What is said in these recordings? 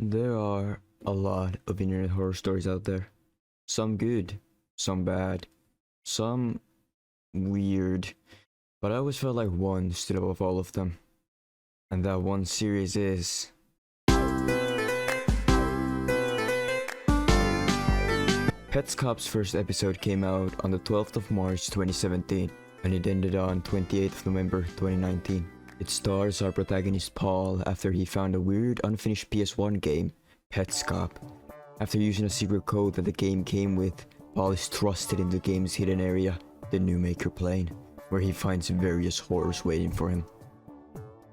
There are a lot of internet horror stories out there. Some good, some bad, some weird, but I always felt like one stood above all of them. And that one series is Petscop's first episode came out on the 12th of March 2017, and it ended on 28th of November 2019. It stars our protagonist Paul after he found a weird unfinished PS1 game, Petscop. After using a secret code that the game came with, Paul is thrusted into the game's hidden area, the New Maker Plane, where he finds various horrors waiting for him.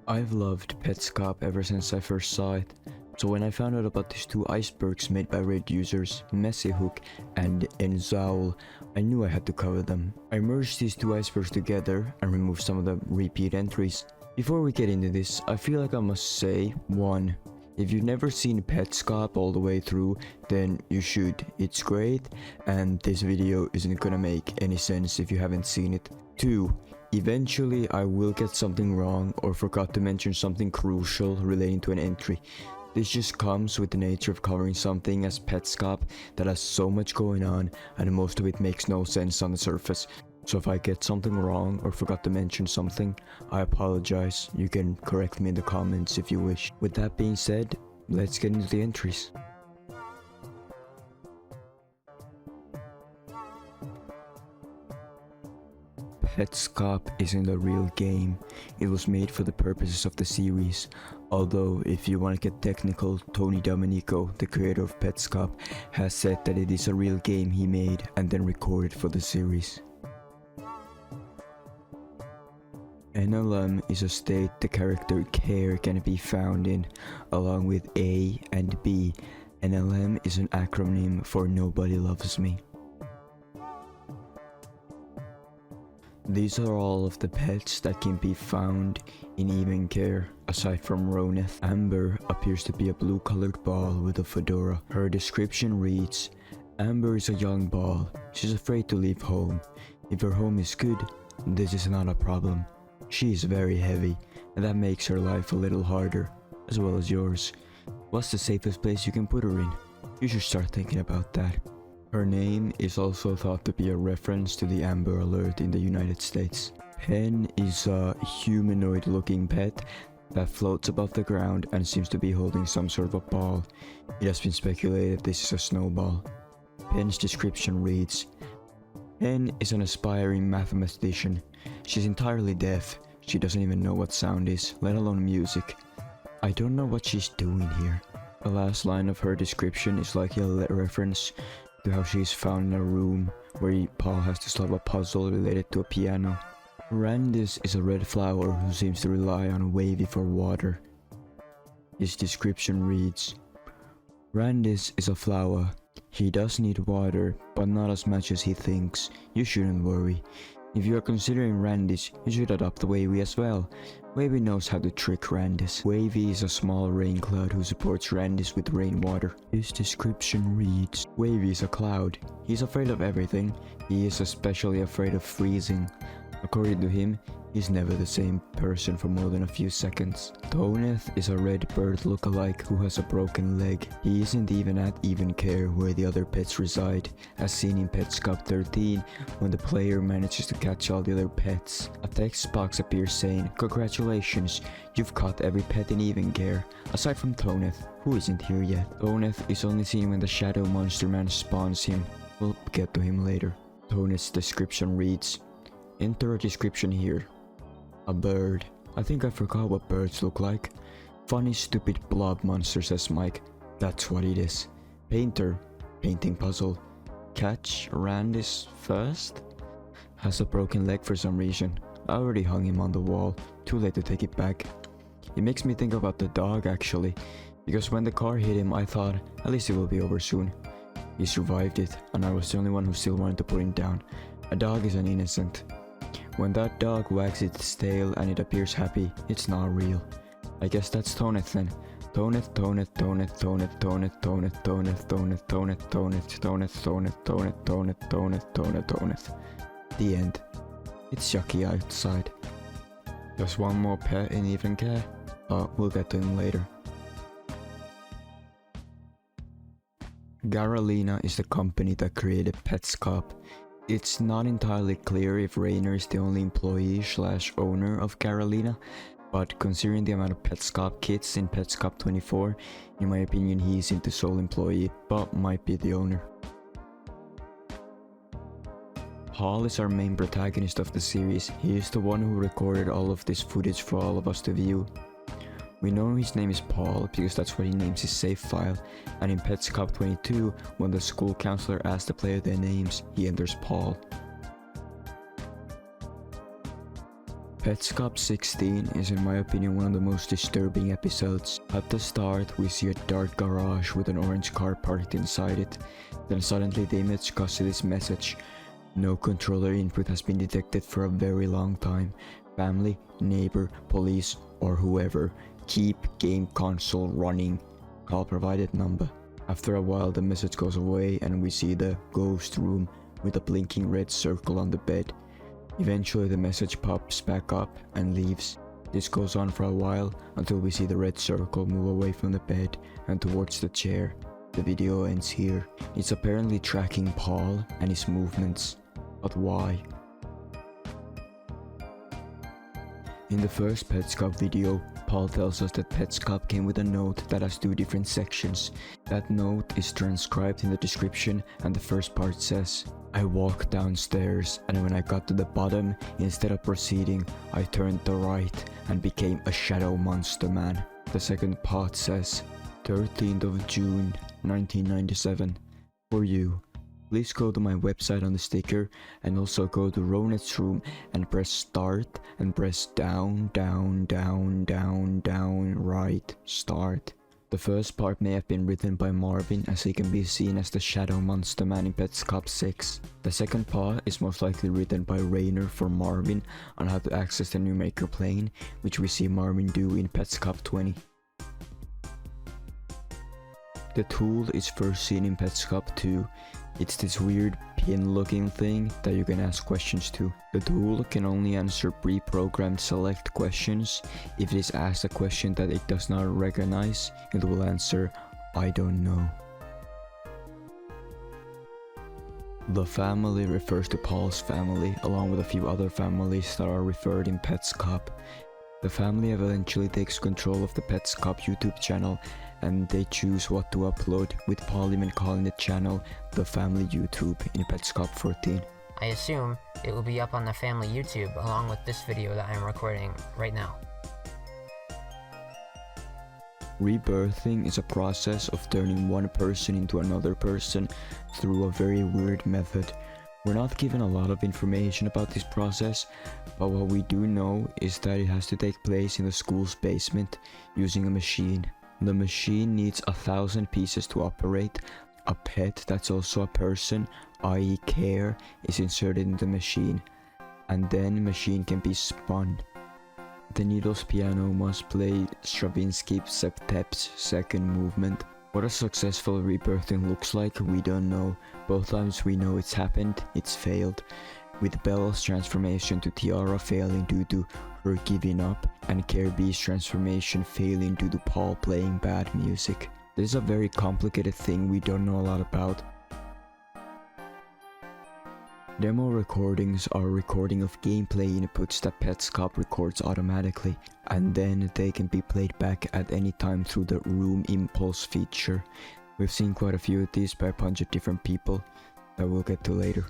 I've loved Petscop ever since I first saw it, so when I found out about these two icebergs made by Reddit users, Messyhook and Enzaul, I knew I had to cover them. I merged these two icebergs together and removed some of the repeat entries. Before we get into this, I feel like I must say, 1. If you've never seen Petscop all the way through, then you should. It's great, and this video isn't gonna make any sense if you haven't seen it. 2. Eventually I will get something wrong or forgot to mention something crucial relating to an entry. This just comes with the nature of covering something as Petscop that has so much going on and most of it makes no sense on the surface. So if I get something wrong or forgot to mention something, I apologize. You can correct me in the comments if you wish. With that being said, let's get into the entries. Petscop isn't a real game. It was made for the purposes of the series. Although, if you want to get technical, Tony Domenico, the creator of Petscop, has said that it is a real game he made and then recorded for the series. NLM is a state the character Care can be found in, along with A and B. NLM is an acronym for Nobody Loves Me. These are all of the pets that can be found in Even Care, aside from Roneth. Amber appears to be a blue-colored ball with a fedora. Her description reads, Amber is a young ball. She's afraid to leave home. If her home is good, this is not a problem. She is very heavy, and that makes her life a little harder, as well as yours. What's the safest place you can put her in? You should start thinking about that. Her name is also thought to be a reference to the Amber Alert in the United States. Pen is a humanoid-looking pet that floats above the ground and seems to be holding some sort of a ball. It has been speculated this is a snowball. Pen's description reads, Pen is an aspiring mathematician. She's entirely deaf. She doesn't even know what sound is, let alone music. I don't know what she's doing here. The last line of her description is likely a reference to how she's found in a room where Paul has to solve a puzzle related to a piano. Randis is a red flower who seems to rely on Wavy for water. His description reads, Randis is a flower. He does need water, but not as much as he thinks. You shouldn't worry. If you are considering Randis, you should adopt Wavy as well. Wavy knows how to trick Randis. Wavy is a small rain cloud who supports Randis with rainwater. His description reads, Wavy is a cloud. He's afraid of everything. He is especially afraid of freezing. According to him, he's never the same person for more than a few seconds. Toneth is a red bird look-alike who has a broken leg. He isn't even at Even Care where the other pets reside, as seen in Petscop 13 when the player manages to catch all the other pets. A text box appears saying, Congratulations, you've caught every pet in Even Care, aside from Toneth, who isn't here yet. Toneth is only seen when the Shadow Monster Man spawns him. We'll get to him later. Toneth's description reads, Enter a description here. A bird. I think I forgot what birds look like. Funny stupid blob monster, says Mike. That's what it is. Painter. Painting puzzle. Catch Randis first? Has a broken leg for some reason. I already hung him on the wall. Too late to take it back. It makes me think about the dog actually. Because when the car hit him I thought, at least it will be over soon. He survived it, and I was the only one who still wanted to put him down. A dog is an innocent. When that dog wags its tail and it appears happy, it's not real. I guess that's Toneth then. Toneth, Toneth, Toneth, Toneth, Toneth, Toneth, Toneth, Toneth, Toneth, Toneth, Toneth, Toneth, Toneth, Toneth, Toneth, Toneth, Toneth. The end. It's yucky outside. There's one more pet in Even Care, but we'll get to him later. Garalina is the company that created PETSCOP. It's not entirely clear if Rainer is the only employee / owner of Garalina, but considering the amount of Petscop kits in Petscop 24, in my opinion he isn't the sole employee, but might be the owner. Paul is our main protagonist of the series. He is the one who recorded all of this footage for all of us to view. We know his name is Paul because that's what he names his save file, and in Petscop 22, when the school counselor asks the player their names, he enters Paul. Petscop 16 is in my opinion one of the most disturbing episodes. At the start, we see a dark garage with an orange car parked inside it. Then suddenly the image cuts to this message: no controller input has been detected for a very long time. Family, neighbor, police, or whoever, keep game console running. Call provided number. After a while the message goes away and we see the ghost room with a blinking red circle on the bed. Eventually the message pops back up and leaves. This goes on for a while until we see the red circle move away from the bed and towards the chair. The video ends here. It's apparently tracking Paul and his movements. But why? In the first Petscop video, Paul tells us that Petscop came with a note that has 2 different sections. That note is transcribed in the description, and the first part says, I walked downstairs, and when I got to the bottom, instead of proceeding, I turned to right and became a shadow monster man. The second part says, 13th of June 1997. For you. Please go to my website on the sticker, and also go to Ronet's room and press start and press down, right, start. The first part may have been written by Marvin, as he can be seen as the Shadow Monster Man in Petscop 6. The second part is most likely written by Rainer for Marvin on how to access the new maker plane, which we see Marvin do in Petscop 20. The tool is first seen in Petscop 2. It's this weird pin looking thing that you can ask questions to. The tool can only answer pre-programmed select questions. If it is asked a question that it does not recognize, it will answer, I don't know. The family refers to Paul's family, along with a few other families that are referred in Petscop. The family eventually takes control of the Petscop YouTube channel, and they choose what to upload, with Paul even calling the channel The Family YouTube in Petscop 14. I assume it will be up on the family YouTube along with this video that I'm recording right now. Rebirthing is a process of turning one person into another person through a very weird method. We're not given a lot of information about this process, but what we do know is that it has to take place in the school's basement using a machine. The machine needs 1,000 pieces to operate. A pet that's also a person, i.e. Care, is inserted in the machine, and then the machine can be spun. The needle's piano must play Stravinsky's Septet's second movement. What a successful rebirthing looks like, we don't know. Both times we know it's happened, it's failed, with Belle's transformation to Tiara failing due to her giving up, and Care B's transformation failing due to Paul playing bad music. This is a very complicated thing we don't know a lot about. Demo recordings are a recording of gameplay inputs that Petscop records automatically, and then they can be played back at any time through the Room Impulse feature. We've seen quite a few of these by a bunch of different people that we'll get to later.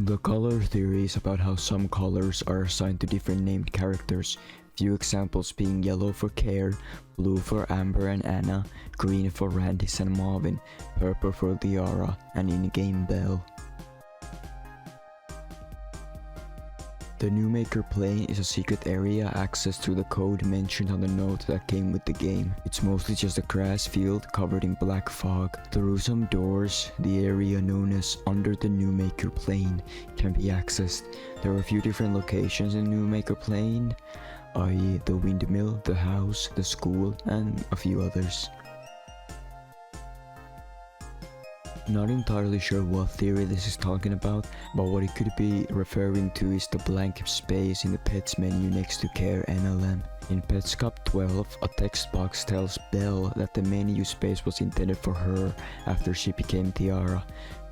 The color theory is about how some colors are assigned to different named characters, few examples being yellow for Care, blue for Amber and Anna, green for Randis and Marvin, purple for Liara, and in-game Belle. The new maker plane is a secret area accessed through the code mentioned on the note that came with the game. It's mostly just a grass field covered in black fog. Through some doors, the area known as Under the New Maker Plane can be accessed. There are a few different locations in New Maker Plane, i.e. the windmill, the house, the school, and a few others. Not entirely sure what theory this is talking about, but what it could be referring to is the blank space in the Pets menu next to Care NLM. In Petscop 12, a text box tells Belle that the menu space was intended for her after she became Tiara,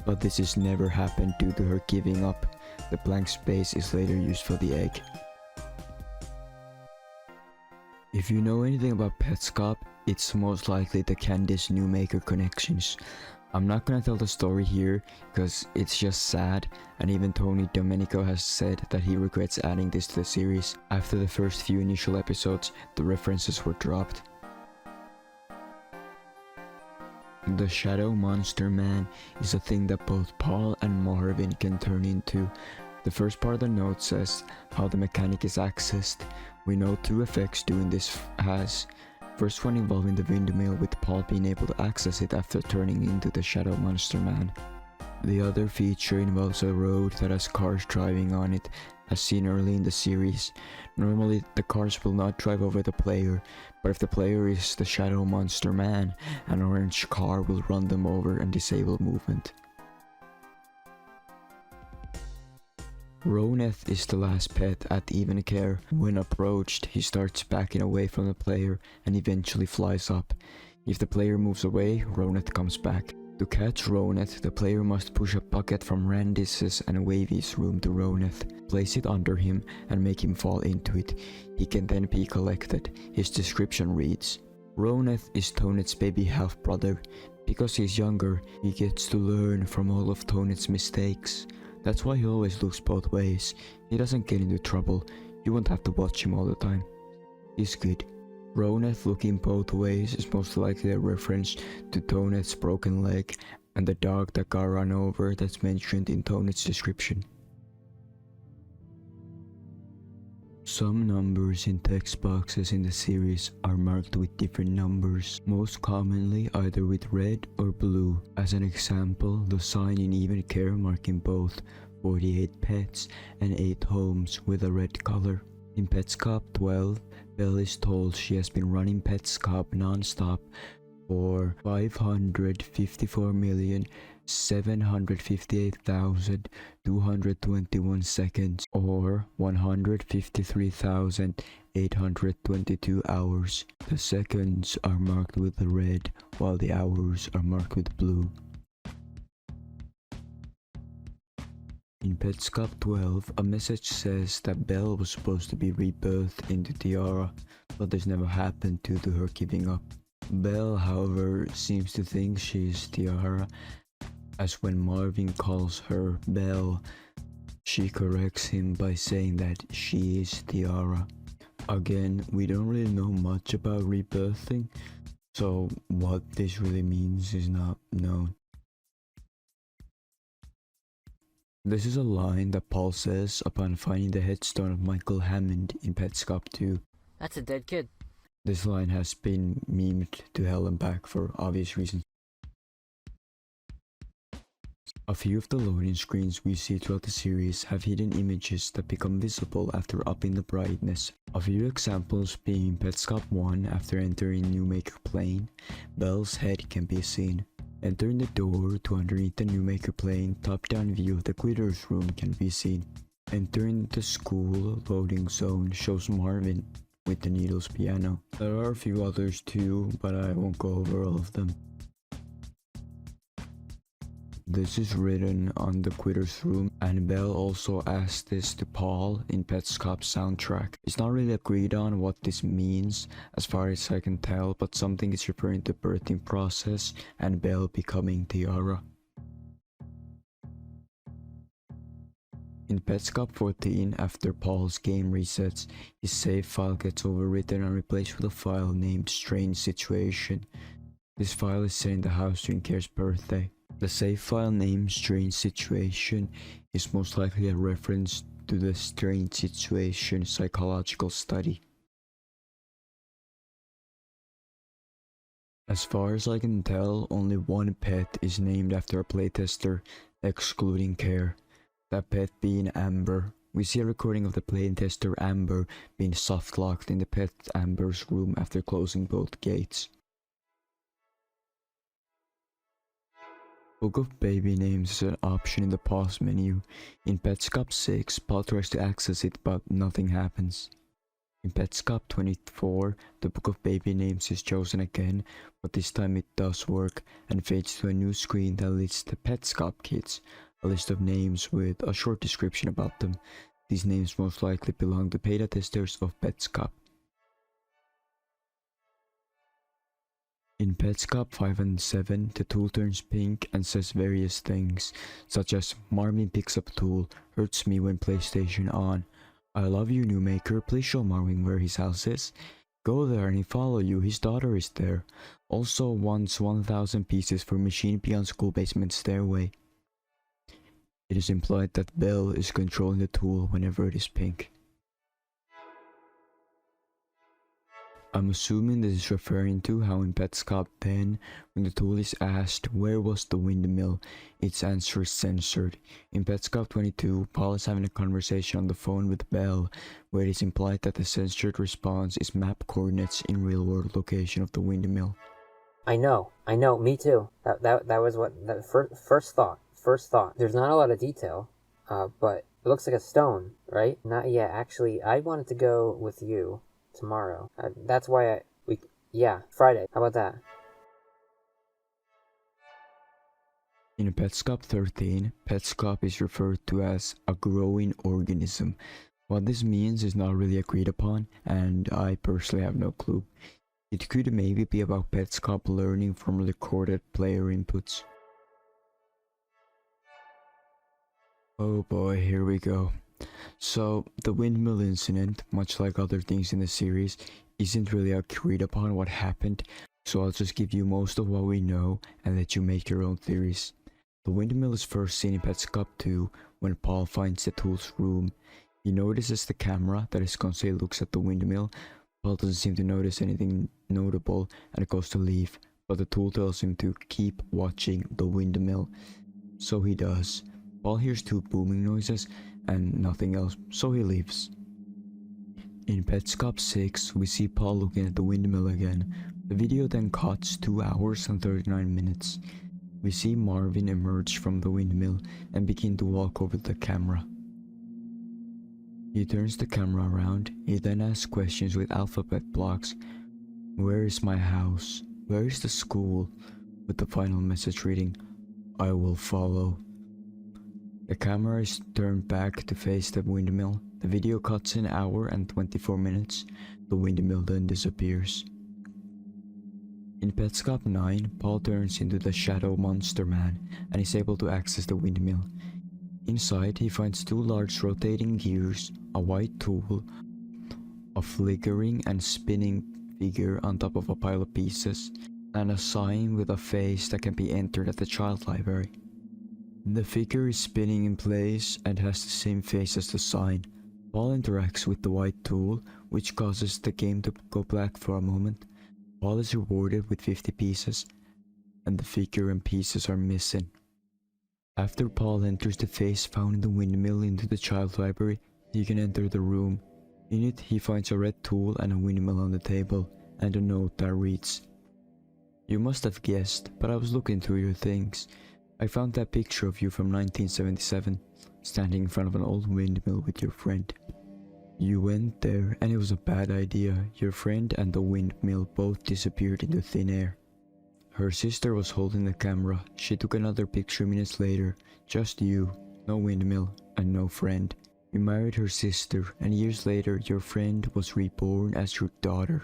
but this has never happened due to her giving up. The blank space is later used for the egg. If you know anything about Petscop, it's most likely the Candice Newmaker connections. I'm not gonna tell the story here because it's just sad, and even Tony Domenico has said that he regrets adding this to the series. After the first few initial episodes, the references were dropped. The Shadow Monster Man is a thing that both Paul and Marvin can turn into. The first part of the note says how the mechanic is accessed. We know two effects doing this has. First one involving the windmill with Paul being able to access it after turning into the Shadow Monster Man. The other feature involves a road that has cars driving on it, as seen early in the series. Normally the cars will not drive over the player, but if the player is the Shadow Monster Man, an orange car will run them over and disable movement. Roneth is the last pet at Even Care. When approached, he starts backing away from the player and eventually flies up. If the player moves away, Roneth comes back. To catch Roneth, the player must push a bucket from Randis's and Wavy's room to Roneth, place it under him and make him fall into it. He can then be collected. His description reads, Roneth is Tonet's baby half-brother. Because he's younger, he gets to learn from all of Tonet's mistakes. That's why he always looks both ways. He doesn't get into trouble. You won't have to watch him all the time. He's good. Roneth looking both ways is most likely a reference to Tonet's broken leg and the dog that got run over that's mentioned in Tonet's description. Some numbers in text boxes in the series are marked with different numbers, most commonly either with red or blue. As an example, the sign in Even Care marking both 48 pets and 8 homes with a red color. In Petscop 12, Belle is told she has been running Petscop non-stop for 554,758,221 seconds, or 153,822 hours. The seconds are marked with red, while the hours are marked with blue. In Petscop 12, a message says that Belle was supposed to be rebirthed into Tiara, but this never happened due to her giving up. Belle, however, seems to think she is Tiara, as when Marvin calls her Belle, she corrects him by saying that she is Tiara. Again, we don't really know much about rebirthing, so what this really means is not known. This is a line that Paul says upon finding the headstone of Michael Hammond in Petscop 2. That's a dead kid. This line has been memed to hell and back for obvious reasons. A few of the loading screens we see throughout the series have hidden images that become visible after upping the brightness. A few examples being Petscop 1 after entering Newmaker plane, Belle's head can be seen. Entering the door to underneath the Newmaker plane, top-down view of the Quitter's room can be seen. Entering the school loading zone shows Marvin with the Needles piano. There are a few others too, but I won't go over all of them. This is written on the Quitter's room, and Belle also asked this to Paul in Petscop's soundtrack. It's not really agreed on what this means as far as I can tell, but something is referring to the birthing process and Belle becoming Tiara. In Petscop 14, after Paul's game resets, his save file gets overwritten and replaced with a file named Strange Situation. This file is set in the house during Care's birthday. The save file named Strange Situation is most likely a reference to the Strange Situation psychological study. As far as I can tell, only one pet is named after a playtester, excluding Care. That pet being Amber. We see a recording of the playtester Amber being soft-locked in the pet Amber's room after closing both gates. Book of Baby Names is an option in the pause menu. In Petscop 6, Paul tries to access it but nothing happens. In PETSCOP 24, the book of baby names is chosen again, but this time it does work and fades to a new screen that lists the PETSCOP kids, a list of names with a short description about them. These names most likely belong to beta testers of PETSCOP. In PETSCOP 5 and 7, the tool turns pink and says various things, such as Marvin picks up tool, hurts me when PlayStation on. I love you, new maker, please show Marvin where his house is. Go there and he follow you, his daughter is there. Also wants 1000 pieces for machine beyond school basement stairway. It is implied that Belle is controlling the tool whenever it is pink. I'm assuming this is referring to how in PETSCOP 10, when the tool is asked where was the windmill, its answer is censored. In PETSCOP 22, Paul is having a conversation on the phone with Belle, where it is implied that the censored response is map coordinates in real-world location of the windmill. I know, me too. That was what, that first thought. There's not a lot of detail, but it looks like a stone, right? Not yet, actually, I wanted to go with you tomorrow. That's why Friday. How about that? In PETSCOP 13, PETSCOP is referred to as a growing organism. What this means is not really agreed upon, and I personally have no clue. It could maybe be about PETSCOP learning from recorded player inputs. Oh boy, here we go. So, the windmill incident, much like other things in the series, isn't really agreed upon what happened, so I'll just give you most of what we know and let you make your own theories. The windmill is first seen in PETSCOP 2 when Paul finds the tool's room. He notices the camera that his conseil looks at the windmill. Paul doesn't seem to notice anything notable and goes to leave, but the tool tells him to keep watching the windmill. So he does. Paul hears two booming noises and nothing else, so he leaves. In PETSCOP 6, we see Paul looking at the windmill again. The video then cuts 2 hours and 39 minutes. We see Marvin emerge from the windmill and begin to walk over the camera. He turns the camera around. He then asks questions with alphabet blocks. Where is my house? Where is the school? With the final message reading, I will follow. The camera is turned back to face the windmill. The video cuts an hour and 24 minutes. The windmill then disappears. In PETSCOP 9, Paul turns into the Shadow Monster Man and is able to access the windmill. Inside, he finds two large rotating gears, a white tool, a flickering and spinning figure on top of a pile of pieces, and a sign with a face that can be entered at the child library. The figure is spinning in place and has the same face as the sign. Paul interacts with the white tool, which causes the game to go black for a moment. Paul is rewarded with 50 pieces, and the figure and pieces are missing. After Paul enters the face found in the windmill into the child library, he can enter the room. In it, he finds a red tool and a windmill on the table, and a note that reads, You must have guessed, but I was looking through your things. I found that picture of you from 1977, standing in front of an old windmill with your friend. You went there and it was a bad idea. Your friend and the windmill both disappeared into thin air. Her sister was holding the camera. She took another picture minutes later. Just you, no windmill, and no friend. You married her sister, and years later your friend was reborn as your daughter.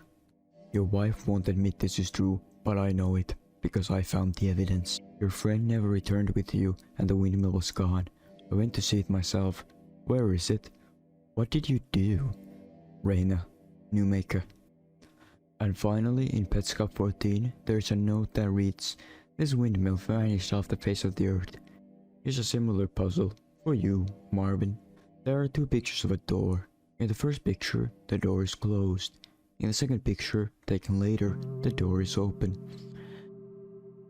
Your wife won't admit this is true, but I know it, because I found the evidence. Your friend never returned with you, and the windmill was gone. I went to see it myself. Where is it? What did you do? Reina, new maker. And finally, in PETSCOP 14, there's a note that reads, This windmill vanished off the face of the earth. Here's a similar puzzle for you, Marvin. There are two pictures of a door. In the first picture, the door is closed. In the second picture, taken later, the door is open.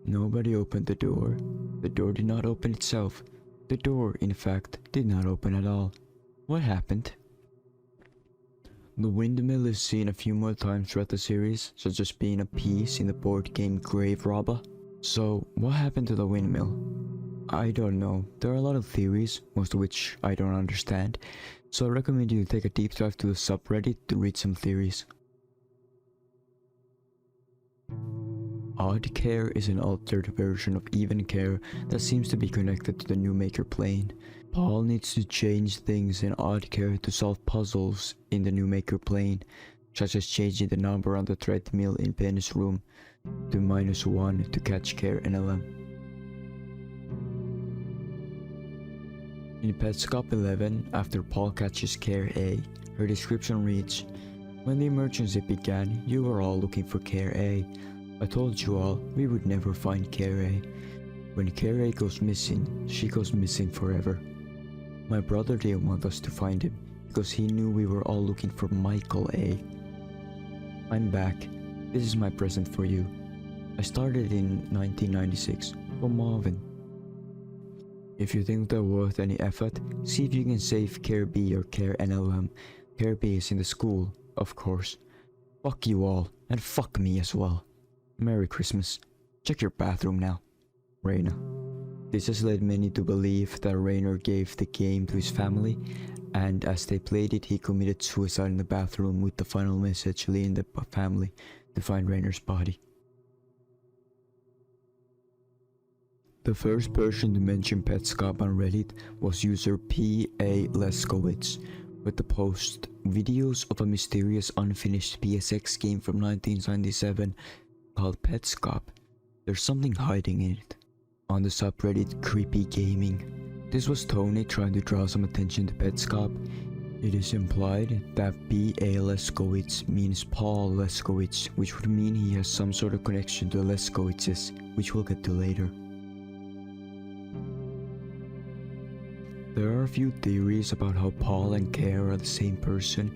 Nobody opened the door. The door did not open itself. The door, in fact, did not open at all. What happened? The windmill is seen a few more times throughout the series, such as being a piece in the board game Grave Robber. So, what happened to the windmill? I don't know. There are a lot of theories, most of which I don't understand. So I recommend you take a deep dive to the subreddit to read some theories. Odd care is an altered version of even care that seems to be connected to the new maker plane. Paul needs to change things in odd care to solve puzzles in the new maker plane, such as changing the number on the treadmill in Penny's room to -1 to catch care NLM. In Petscop 11, after Paul catches Care A, her description reads, "When the emergency began, you were all looking for Care A. I told you all we would never find Care A. When Care A goes missing, she goes missing forever. My brother didn't want us to find him because he knew we were all looking for Michael A. I'm back. This is my present for you. I started in 1996 from Marvin. If you think they're worth any effort, see if you can save Care B or Care NLM. Care B is in the school, of course. Fuck you all, and fuck me as well. Merry Christmas. Check your bathroom now. Raina." This has led many to believe that Rainer gave the game to his family, and as they played it, he committed suicide in the bathroom with the final message leading the family to find Rainer's body. The first person to mention Petscop on Reddit was user P.A. Leskowitz, with the post videos of a mysterious unfinished PSX game from 1997 called Petscop. There's something hiding in it. On the subreddit Creepy Gaming, this was Tony trying to draw some attention to Petscop. It is implied that P.A. Leskowitz means Paul Leskowitz, which would mean he has some sort of connection to the Leskowitzes, which we'll get to later. There are a few theories about how Paul and Care are the same person.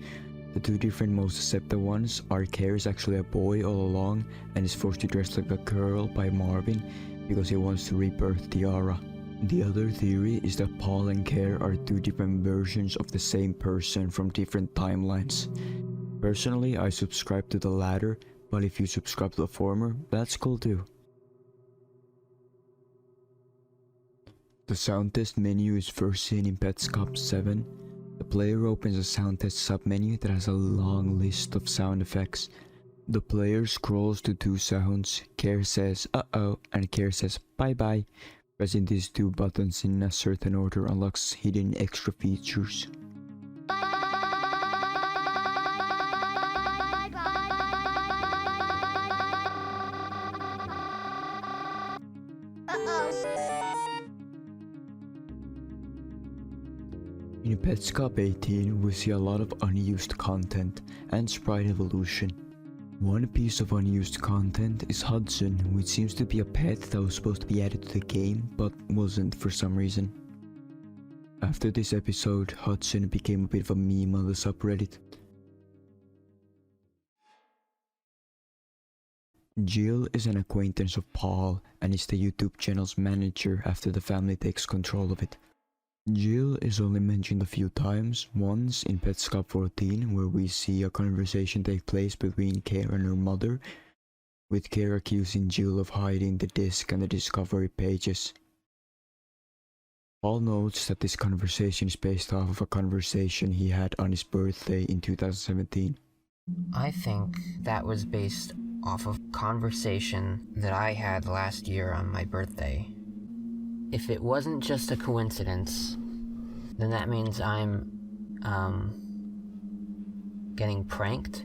The two different most accepted ones are Care is actually a boy all along and is forced to dress like a girl by Marvin because he wants to rebirth Tiara. The other theory is that Paul and Care are two different versions of the same person from different timelines. Personally, I subscribe to the latter, but if you subscribe to the former, that's cool too. The sound test menu is first seen in Petscop 7. The player opens a sound test submenu that has a long list of sound effects. The player scrolls to two sounds. Care says "uh-oh" and Care says "bye-bye." Pressing these two buttons in a certain order unlocks hidden extra features. In Petscop 18, we see a lot of unused content and sprite evolution. One piece of unused content is Hudson, which seems to be a pet that was supposed to be added to the game, but wasn't for some reason. After this episode, Hudson became a bit of a meme on the subreddit. Jill is an acquaintance of Paul and is the YouTube channel's manager after the family takes control of it. Jill is only mentioned a few times, once in Petscop 14 where we see a conversation take place between Care and her mother, with Care accusing Jill of hiding the disc and the discovery pages. Paul notes that this conversation is based off of a conversation he had on his birthday in 2017. I think that was based off of conversation that I had last year on my birthday. If it wasn't just a coincidence, then that means I'm, getting pranked.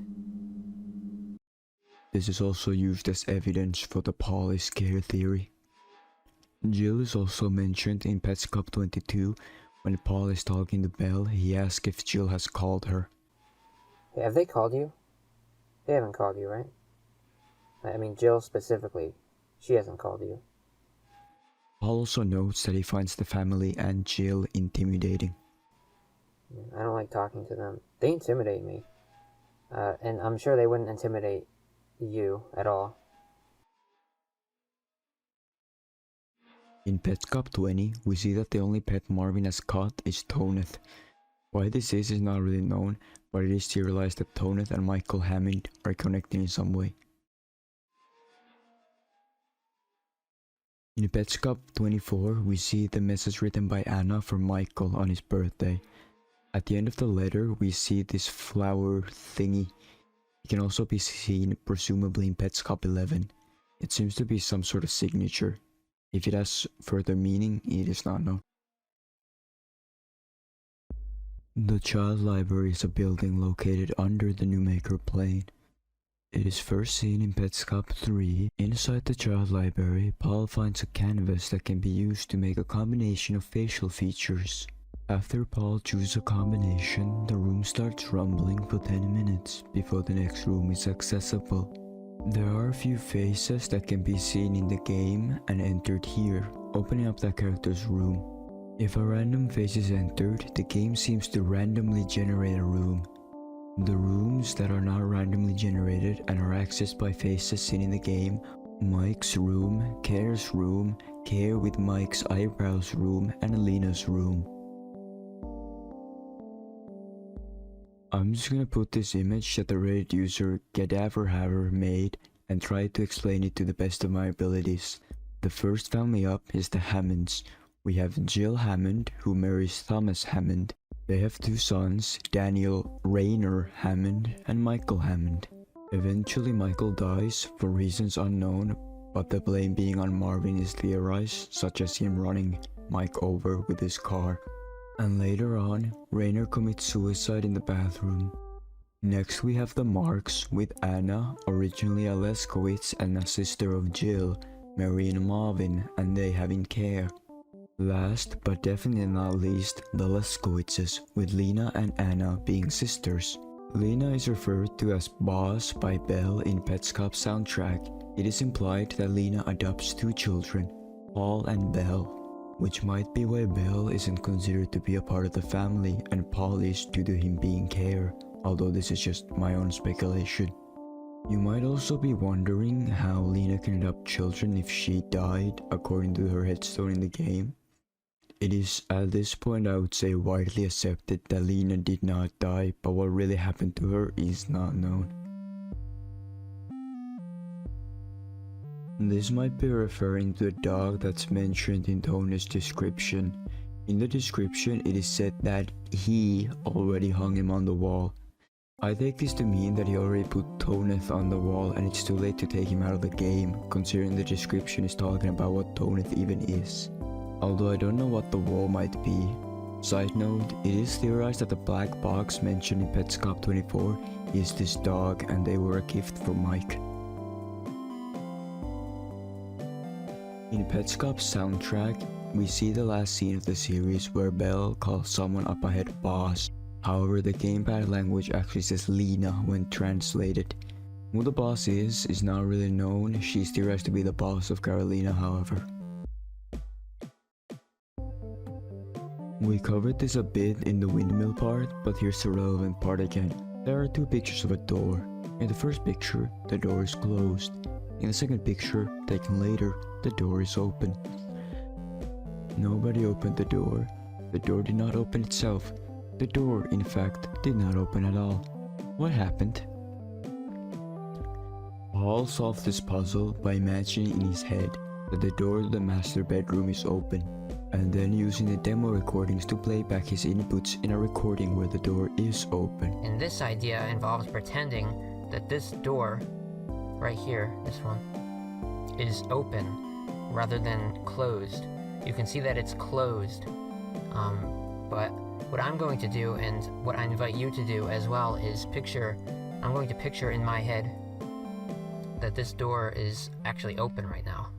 This is also used as evidence for the Paul is Care theory. Jill is also mentioned in Petscop 22. When Paul is talking to Belle, he asks if Jill has called her. Have they called you? They haven't called you, right? I mean, Jill specifically. She hasn't called you. Paul also notes that he finds the family and Jill intimidating. I don't like talking to them. They intimidate me. And I'm sure they wouldn't intimidate you at all. In Petscop 20, we see that the only pet Marvin has caught is Toneth. Why this is not really known, but it is theorized that Toneth and Michael Hammond are connected in some way. In Petscop 24, we see the message written by Anna for Michael on his birthday. At the end of the letter, we see this flower thingy. It can also be seen presumably in PETSCOP 11. It seems to be some sort of signature. If it has further meaning, it is not known. The child library is a building located under the Newmaker plane. It is first seen in PETSCOP 3. Inside the child library, Paul finds a canvas that can be used to make a combination of facial features. After Paul chooses a combination, the room starts rumbling for 10 minutes before the next room is accessible. There are a few faces that can be seen in the game and entered here, opening up that character's room. If a random face is entered, the game seems to randomly generate a room. The rooms that are not randomly generated and are accessed by faces seen in the game: Mike's room, Care's room, Care with Mike's eyebrows room, and Alina's room. I'm just gonna put this image that the Reddit user GetAverHaver made and try to explain it to the best of my abilities. The first family up is the Hammonds. We have Jill Hammond, who marries Thomas Hammond. They have two sons, Daniel Rayner Hammond and Michael Hammond. Eventually Michael dies for reasons unknown, but the blame being on Marvin is theorized, such as him running Mike over with his car. And later on, Rayner commits suicide in the bathroom. Next we have the Marks, with Anna, originally a Leskowitz and a sister of Jill, marrying Marvin and they having Care. Last, but definitely not least, the Leskowitzes, with Lena and Anna being sisters. Lena is referred to as Boss by Belle in PETSCOP's soundtrack. It is implied that Lena adopts two children, Paul and Belle, which might be why Belle isn't considered to be a part of the family and Paul is due to him being Care, although this is just my own speculation. You might also be wondering how Lena can adopt children if she died, according to her headstone in the game. It is at this point I would say widely accepted that Lena did not die, but what really happened to her is not known. This might be referring to the dog that's mentioned in Tony's description. In the description it is said that he already hung him on the wall. I take this to mean that he already put Toneth on the wall and it's too late to take him out of the game, considering the description is talking about what Toneth even is. Although I don't know what the wall might be. Side note, it is theorized that the black box mentioned in PETSCOP 24 is this dog and they were a gift for Mike. In PETSCOP's soundtrack, we see the last scene of the series where Belle calls someone up ahead boss. However, the gamepad language actually says Lena when translated. Who the boss is not really known. She's theorized to be the boss of Carolina, however. We covered this a bit in the windmill part, but here's the relevant part again. There are two pictures of a door. In the first picture, the door is closed. In the second picture, taken later, the door is open. Nobody opened the door. The door did not open itself. The door, in fact, did not open at all. What happened? Paul solved this puzzle by imagining in his head that the door to the master bedroom is open, and then using the demo recordings to play back his inputs in a recording where the door is open. And this idea involves pretending that this door, right here, this one, is open rather than closed. You can see that it's closed, but what I'm going to do, and what I invite you to do as well, is I'm going to picture in my head that this door is actually open right now.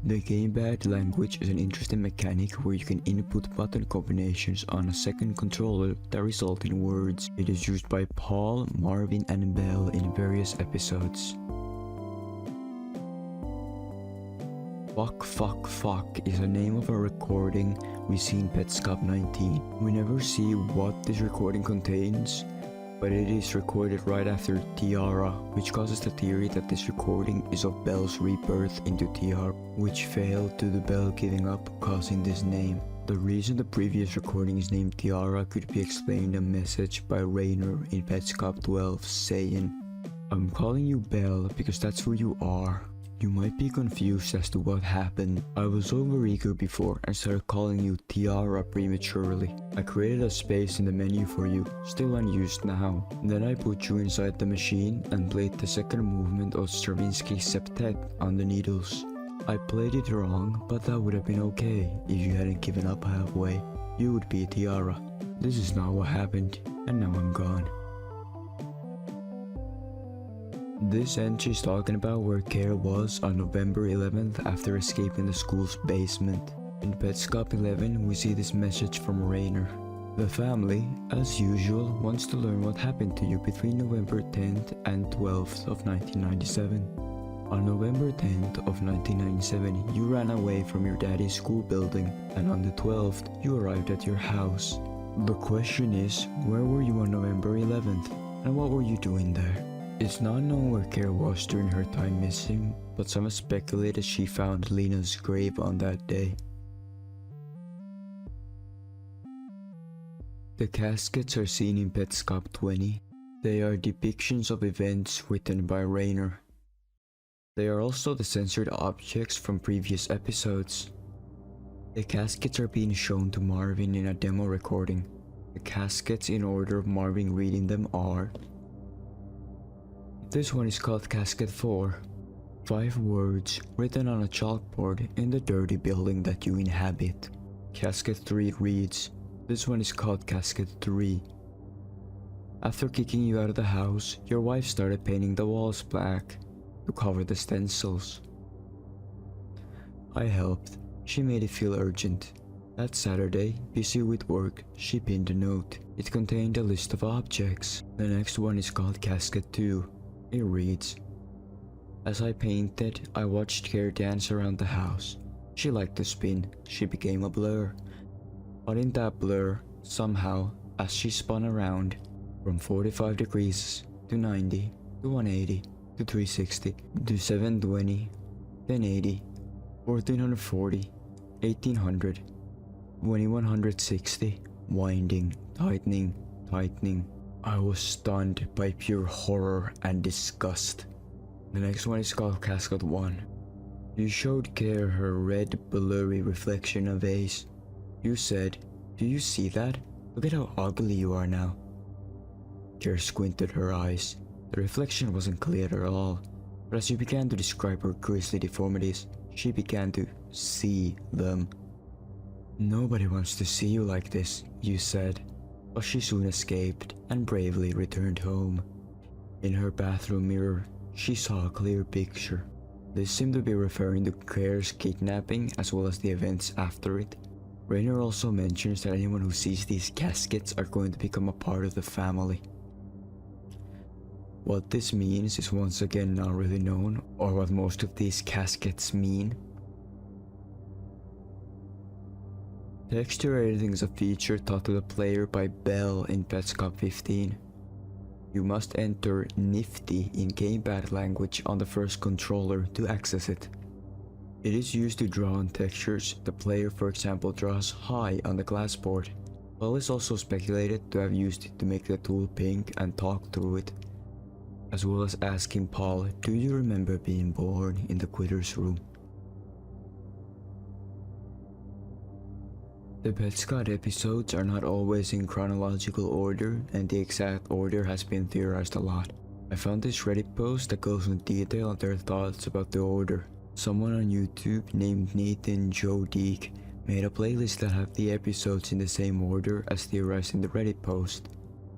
The gamepad language is an interesting mechanic where you can input button combinations on a second controller that result in words. It is used by Paul, Marvin, and Belle in various episodes. Fuck is the name of a recording we see in PETSCOP 19. We never see what this recording contains, but it is recorded right after Tiara, which causes the theory that this recording is of Belle's rebirth into Tiara, which failed due to Belle giving up, causing this name. The reason the previous recording is named Tiara could be explained in a message by Rayner in PETSCOP 12 saying, "I'm calling you Belle because that's who you are." You might be confused as to what happened. I was overeager before and started calling you Tiara prematurely. I created a space in the menu for you, still unused now. Then I put you inside the machine and played the second movement of Stravinsky's septet on the needles. I played it wrong, but that would have been okay if you hadn't given up halfway. You would be a Tiara. This is not what happened, and now I'm gone. This entry is talking about where Care was on November 11th after escaping the school's basement. In Petscop 11, we see this message from Rainer. The family, as usual, wants to learn what happened to you between November 10th and 12th of 1997. On November 10th of 1997, you ran away from your daddy's school building, and on the 12th, you arrived at your house. The question is, where were you on November 11th, and what were you doing there? It's not known where Care was during her time missing, but some have speculated she found Lena's grave on that day. The caskets are seen in Petscop 20. They are depictions of events written by Rainer. They are also the censored objects from previous episodes. The caskets are being shown to Marvin in a demo recording. The caskets in order of Marvin reading them are: this one is called Casket 4. 5 words written on a chalkboard in the dirty building that you inhabit. Casket 3 reads, this one is called Casket 3. After kicking you out of the house, your wife started painting the walls black to cover the stencils. I helped. She made it feel urgent. That Saturday, busy with work, she pinned a note. It contained a list of objects. The next one is called Casket 2. It reads, as I painted, I watched Care dance around the house. She liked to spin. She became a blur. But in that blur, somehow, as she spun around, from 45 degrees to 90 to 180 to 360 to 720, 1080, 1440, 1800, 2160, winding, tightening, tightening. I was stunned by pure horror and disgust. The next one is called Casket 1. You showed Care her red, blurry reflection of Ace. You said, do you see that? Look at how ugly you are now. Care squinted her eyes. The reflection wasn't clear at all, but as you began to describe her grisly deformities, she began to see them. Nobody wants to see you like this, you said. But she soon escaped and bravely returned home. In her bathroom mirror, she saw a clear picture. This seemed to be referring to Care's kidnapping as well as the events after it. Rainer also mentions that anyone who sees these caskets are going to become a part of the family. What this means is once again not really known, or what most of these caskets mean. Texture editing is a feature taught to the player by Bell in Petscop 15. You must enter nifty in gamepad language on the first controller to access it. It is used to draw on textures. The player, for example, draws high on the glass board. Bell is also speculated to have used it to make the tool pink and talk through it, as well as asking Paul, do you remember being born in the quitter's room? The Petscop episodes are not always in chronological order, and the exact order has been theorized a lot. I found this Reddit post that goes into detail on their thoughts about the order. Someone on YouTube named Nathan Joe Deek made a playlist that have the episodes in the same order as theorized in the Reddit post.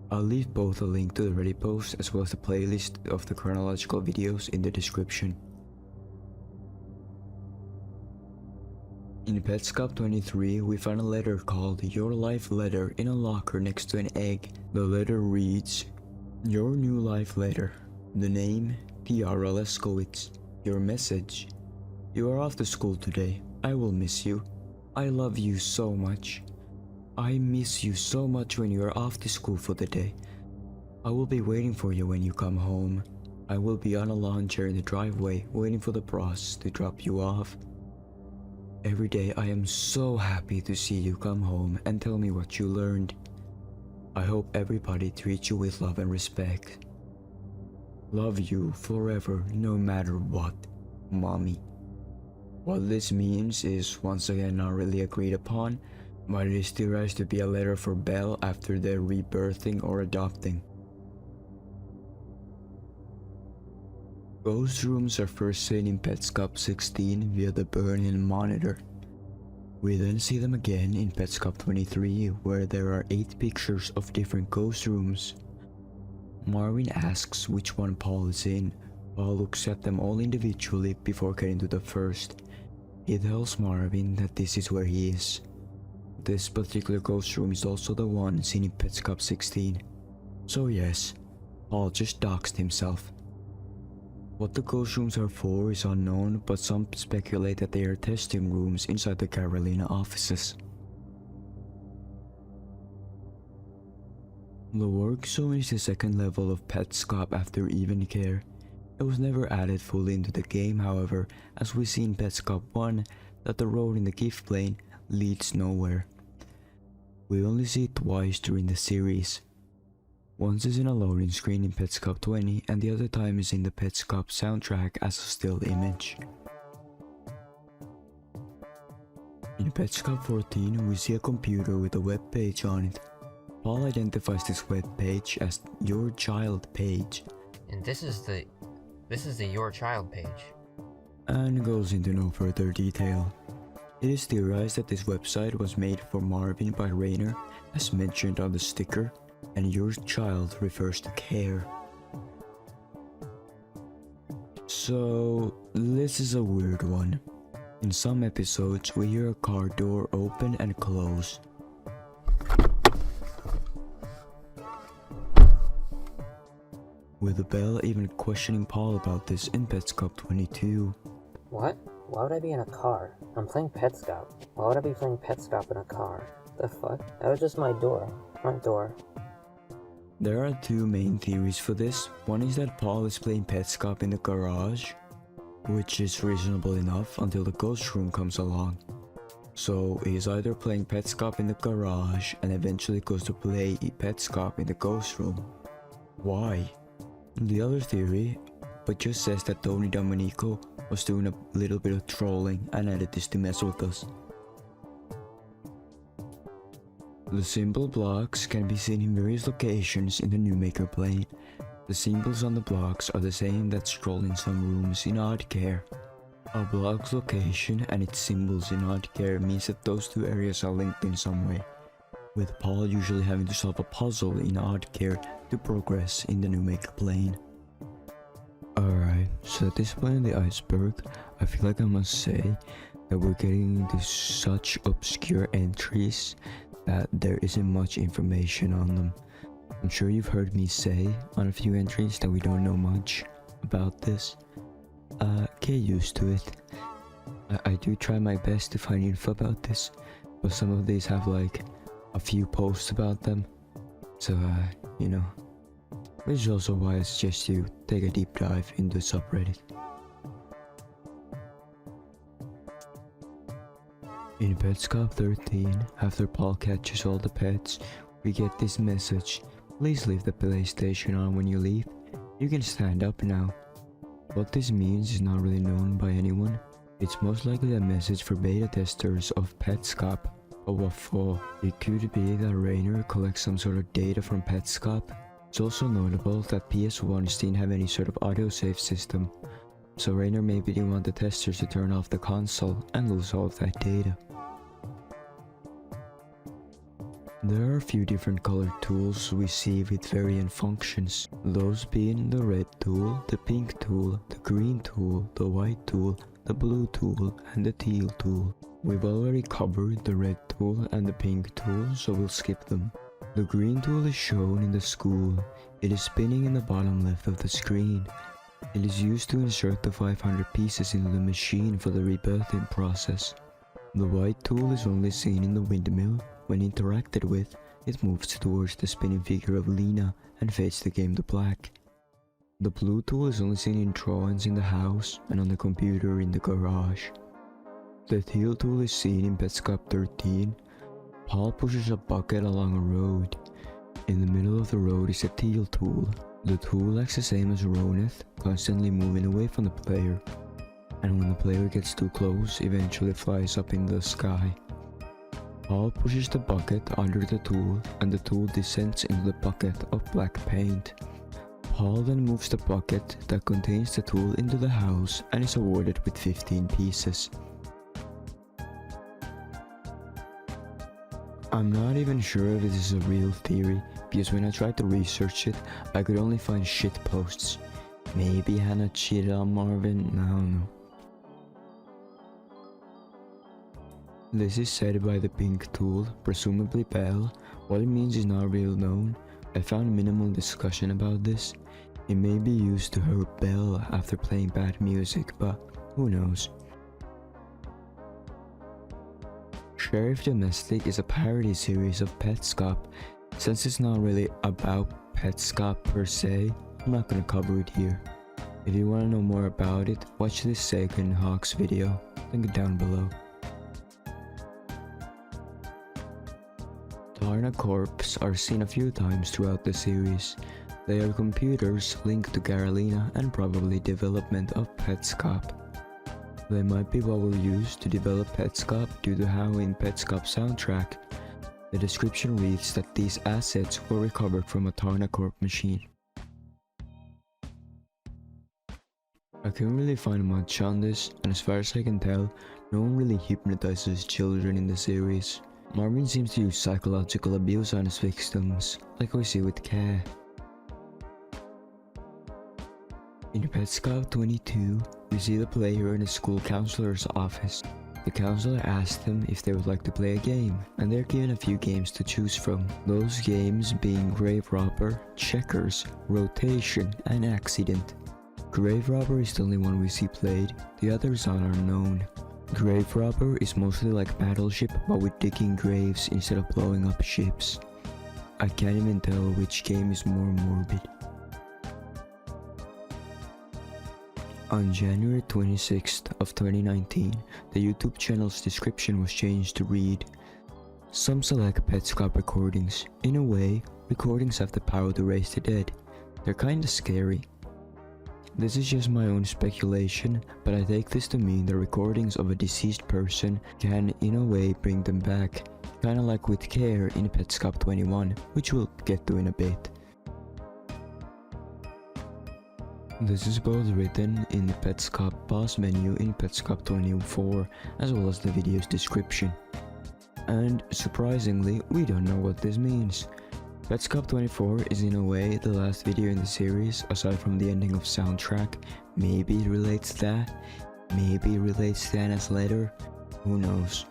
I'll leave both a link to the Reddit post as well as the playlist of the chronological videos in the description. In Petscop 23, we found a letter called Your Life Letter in a locker next to an egg. The letter reads, Your new life letter. The name, Tiara Leskowitz. Your message, you are off to school today. I will miss you. I love you so much. I miss you so much when you are off to school for the day. I will be waiting for you when you come home. I will be on a lawn chair in the driveway waiting for the bros to drop you off. Every day I am so happy to see you come home and tell me what you learned. I hope everybody treats you with love and respect. Love you forever no matter what. mommy. What this means is once again not really agreed upon, but it is theorized to be a letter for Belle after their rebirthing or adopting. Ghost rooms are first seen in PETSCOP 16 via the burn-in monitor. We then see them again in PETSCOP 23 where there are 8 pictures of different ghost rooms. Marvin asks which one Paul is in. Paul looks at them all individually before getting to the first. He tells Marvin that this is where he is. This particular ghost room is also the one seen in PETSCOP 16. So yes, Paul just doxed himself. What the ghost rooms are for is unknown, but some speculate that they are testing rooms inside the Carolina offices. The work zone is the second level of PETSCOP after Even Care. It was never added fully into the game, however, as we see in PETSCOP 1 that the road in the gift plane leads nowhere. We only see it twice during the series. Once is in a loading screen in PETSCOP 20 and the other time is in the PETSCOP soundtrack as a still image. In PETSCOP 14 we see a computer with a web page on it. Paul identifies this web page as Your Child page. And this is the Your Child page. And goes into no further detail. It is theorized that this website was made for Marvin by Rainer as mentioned on the sticker, and Your Child refers to care. So this is a weird one. In some episodes we hear a car door open and close. With Belle even questioning Paul about this in PETSCOP 22. What? Why would I be in a car? I'm playing PETSCOP. Why would I be playing PETSCOP in a car? The fuck? That was just my door. Front door. There are 2 main theories for this. One is that Paul is playing PETSCOP in the garage, which is reasonable enough until the ghost room comes along. So he's either playing PETSCOP in the garage and eventually goes to play PETSCOP in the ghost room. Why? The other theory, but just says that Tony Domenico was doing a little bit of trolling and added this to mess with us. The symbol blocks can be seen in various locations in the New Maker plane. The symbols on the blocks are the same that scroll in some rooms in Odd Care. A block's location and its symbols in Odd Care means that those 2 areas are linked in some way, with Paul usually having to solve a puzzle in Odd Care to progress in the New Maker plane. Alright, so at this point in the iceberg, I feel like I must say that we're getting into such obscure entries that there isn't much information on them. I'm sure you've heard me say on a few entries that we don't know much about this. Get used to it. I do try my best to find info about this, but some of these have like a few posts about them, so you know, which is also why I suggest you take a deep dive into the subreddit. In PETSCOP 13, after Paul catches all the pets, we get this message: please leave the PlayStation on when you leave. You can stand up now. What this means is not really known by anyone. It's most likely a message for beta testers of PETSCOP, but what for? It could be that Rainer collects some sort of data from PETSCOP. It's also notable that PS1 didn't have any sort of autosave system, so Rainer maybe didn't want the testers to turn off the console and lose all of that data. There are a few different colored tools we see with varying functions, those being the red tool, the pink tool, the green tool, the white tool, the blue tool, and the teal tool. We've already covered the red tool and the pink tool, so we'll skip them. The green tool is shown in the school. It is spinning in the bottom left of the screen. It is used to insert the 500 pieces into the machine for the rebirthing process. The white tool is only seen in the windmill. When interacted with, it moves towards the spinning figure of Lena and fades the game to black. The blue tool is only seen in drawings in the house and on the computer in the garage. The teal tool is seen in PETSCOP 13. Paul pushes a bucket along a road. In the middle of the road is a teal tool. The tool acts the same as Roneth, constantly moving away from the player. and when the player gets too close, eventually flies up in the sky. Paul pushes the bucket under the tool, and the tool descends into the bucket of black paint. Paul then moves the bucket that contains the tool into the house and is awarded with 15 pieces. I'm not even sure if this is a real theory, because when I tried to research it, I could only find shit posts. Maybe Hannah cheated on Marvin, I don't know. This is said by the pink tool, presumably Belle. What it means is not real known. I found minimal discussion about this. It may be used to hurt Belle after playing bad music, but who knows. Sheriff Domestic is a parody series of Petscop. Since it's not really about Petscop per se, I'm not gonna cover it here. If you wanna know more about it, watch this second Hawks video, link it down below. Tarna Corps are seen a few times throughout the series. They are computers linked to Carolina and probably development of Petscop. They might be what were used to develop Petscop due to how in Petscop soundtrack, the description reads that these assets were recovered from a Tarna Corp machine. I couldn't really find much on this, and as far as I can tell, no one really hypnotizes children in the series. Marvin seems to use psychological abuse on his victims, like we see with Kay. In Petscop 22, we see the player in a school counselor's office. The counselor asked them if they would like to play a game, and they're given a few games to choose from. Those games being Grave Robber, Checkers, Rotation, and Accident. Grave Robber is the only one we see played, the others are unknown. Grave Robber is mostly like Battleship but with digging graves instead of blowing up ships. I can't even tell which game is more morbid. On January 26th of 2019, the YouTube channel's description was changed to read, "Some select Petscop recordings. In a way, recordings have the power to raise the dead. They're kinda scary." This is just my own speculation, but I take this to mean the recordings of a deceased person can in a way bring them back, kinda like with Care in Petscop 21, which we'll get to in a bit. This is both written in the Petscop boss menu in Petscop 24, as well as the video's description. And surprisingly, we don't know what this means. Petscop 24 is in a way the last video in the series, aside from the ending of soundtrack. Maybe it relates to that, maybe it relates to Anna's letter, who knows.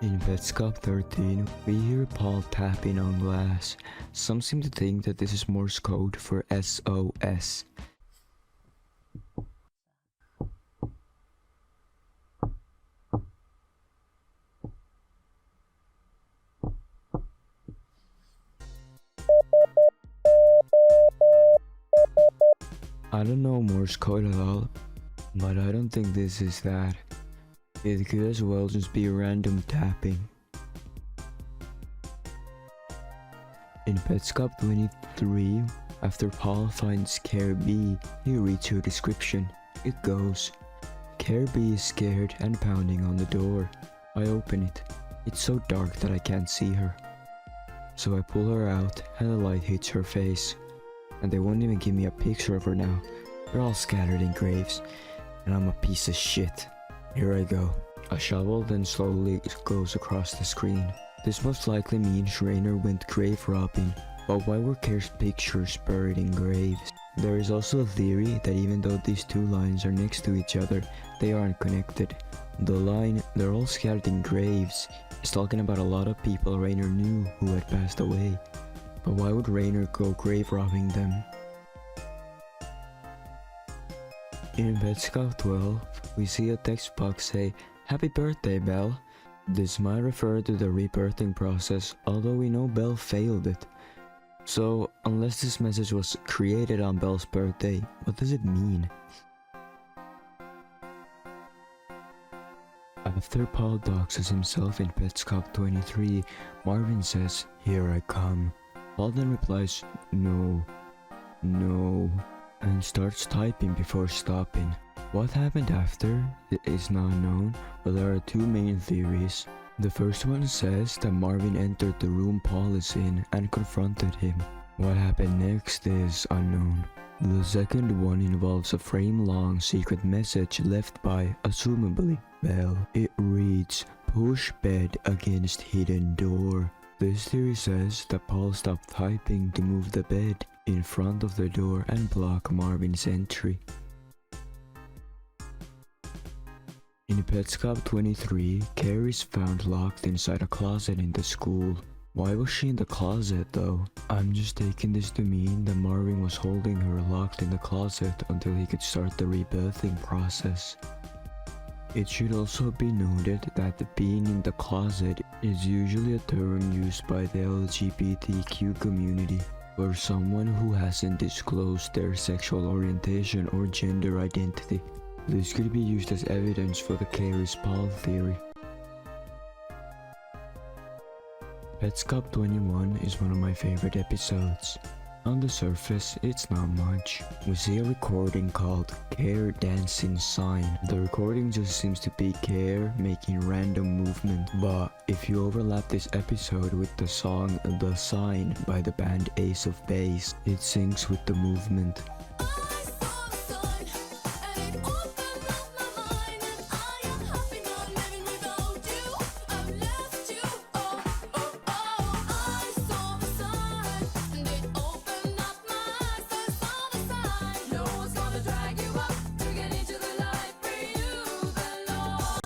In Petscop 13, we hear Paul tapping on glass. Some seem to think that this is Morse code for SOS. I don't know Morse code at all, but I don't think this is that. It could as well just be random tapping. In Petscop 23, after Paul finds Care B, he reads her description. It goes, "Care B is scared and pounding on the door. I open it. It's so dark that I can't see her. So I pull her out and the light hits her face. And they won't even give me a picture of her now. They're all scattered in graves, and I'm a piece of shit. Here I go." A shovel then slowly goes across the screen. This most likely means Rainer went grave robbing, but why were Care's pictures buried in graves? There is also a theory that even though these two lines are next to each other, they aren't connected. The line, "they're all scattered in graves," is talking about a lot of people Rainer knew who had passed away. But why would Rainer go grave robbing them? In Petscop 12, we see a text box say, "Happy birthday, Belle." This might refer to the rebirthing process, although we know Belle failed it. So, unless this message was created on Belle's birthday, what does it mean? After Paul doxes himself in Petscop 23, Marvin says, "Here I come." Paul then replies, "No, no, and starts typing before stopping. What happened after is not known, but there are two main theories. The first one says that Marvin entered the room Paul is in and confronted him. What happened next is unknown. The second one involves a frame-long secret message left by, assumably, Belle. It reads, "Push bed against hidden door." This theory says that Paul stopped typing to move the bed in front of the door and block Marvin's entry. In Petscop 23, Carrie is found locked inside a closet in the school. Why was she in the closet though? I'm just taking this to mean that Marvin was holding her locked in the closet until he could start the rebirthing process. It should also be noted that being in the closet is usually a term used by the LGBTQ community for someone who hasn't disclosed their sexual orientation or gender identity. This could be used as evidence for the Carrie's Paul theory. Petscop 21 is one of my favorite episodes. On the surface, it's not much. We see a recording called Care Dancing Sign. The recording just seems to be Care making random movement, but if you overlap this episode with the song The Sign by the band Ace of Base, it syncs with the movement.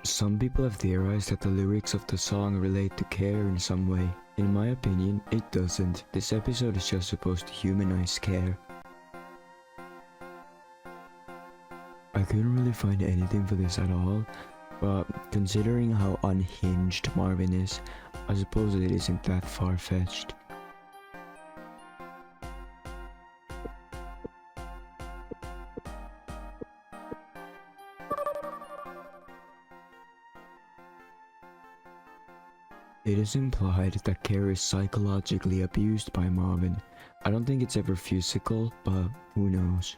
Some people have theorized that the lyrics of the song relate to Care in some way. In my opinion, it doesn't. This episode is just supposed to humanize Care. I couldn't really find anything for this at all, but considering how unhinged Marvin is, I suppose it isn't that far-fetched. It is implied that Care is psychologically abused by Marvin. I don't think it's ever physical, but who knows.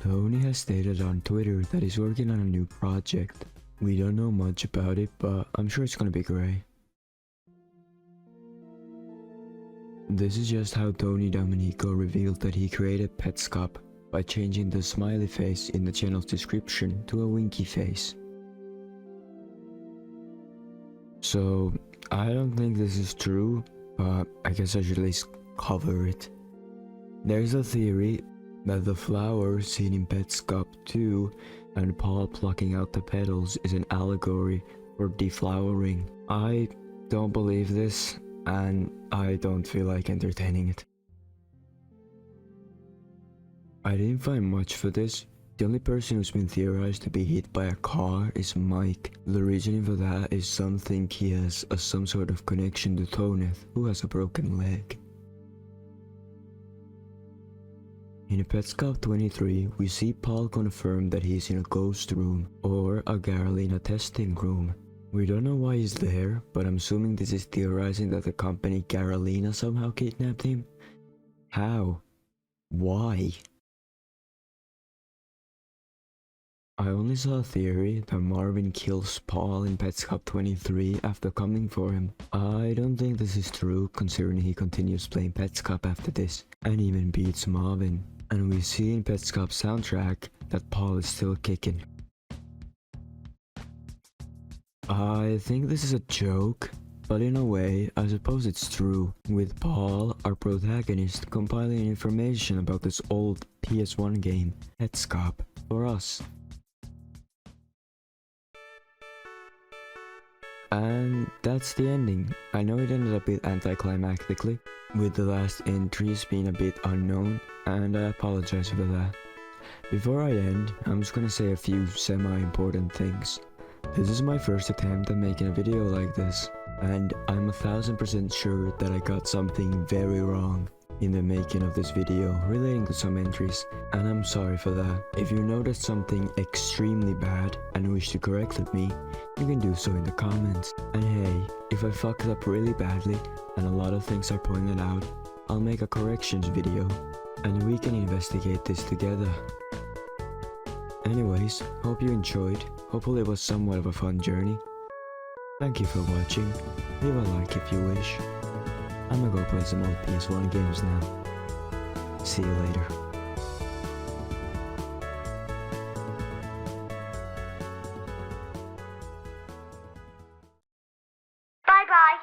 Tony has stated on Twitter that he's working on a new project. We don't know much about it, but I'm sure it's gonna be great. This is just how Tony Domenico revealed that he created Petscop by changing the smiley face in the channel's description to a winky face. So, I don't think this is true, but I guess I should at least cover it. There's a theory that the flower seen in Petscop 2 and Paul plucking out the petals is an allegory for deflowering. I don't believe this, and I don't feel like entertaining it. I didn't find much for this. The only person who's been theorized to be hit by a car is Mike. The reasoning for that is some think he has some sort of connection to Toneth, who has a broken leg. In Petscop 23, we see Paul confirm that he's in a ghost room, or a Garalina testing room. We don't know why he's there, but I'm assuming this is theorizing that the company Garalina somehow kidnapped him. How? Why? I only saw a theory that Marvin kills Paul in Petscop 23 after coming for him. I don't think this is true, considering he continues playing Petscop after this, and even beats Marvin. And we see in Petscop's soundtrack that Paul is still kicking. I think this is a joke, but in a way, I suppose it's true, with Paul, our protagonist, compiling information about this old PS1 game, Petscop, for us. And that's the ending. I know it ended a bit anticlimactically, with the last entries being a bit unknown, and I apologize for that. Before I end, I'm just gonna say a few semi-important things. This is my first attempt at making a video like this, and I'm 1000% sure that I got something very wrong in the making of this video relating to some entries, and I'm sorry for that. If you noticed something extremely bad and wish to correct me, you can do so in the comments. And hey, if I fucked up really badly and a lot of things are pointed out, I'll make a corrections video, and we can investigate this together. Anyways, hope you enjoyed. Hopefully it was somewhat of a fun journey. Thank you for watching. Leave a like if you wish. I'm gonna go play some old PS1 games now. See you later. Bye-bye.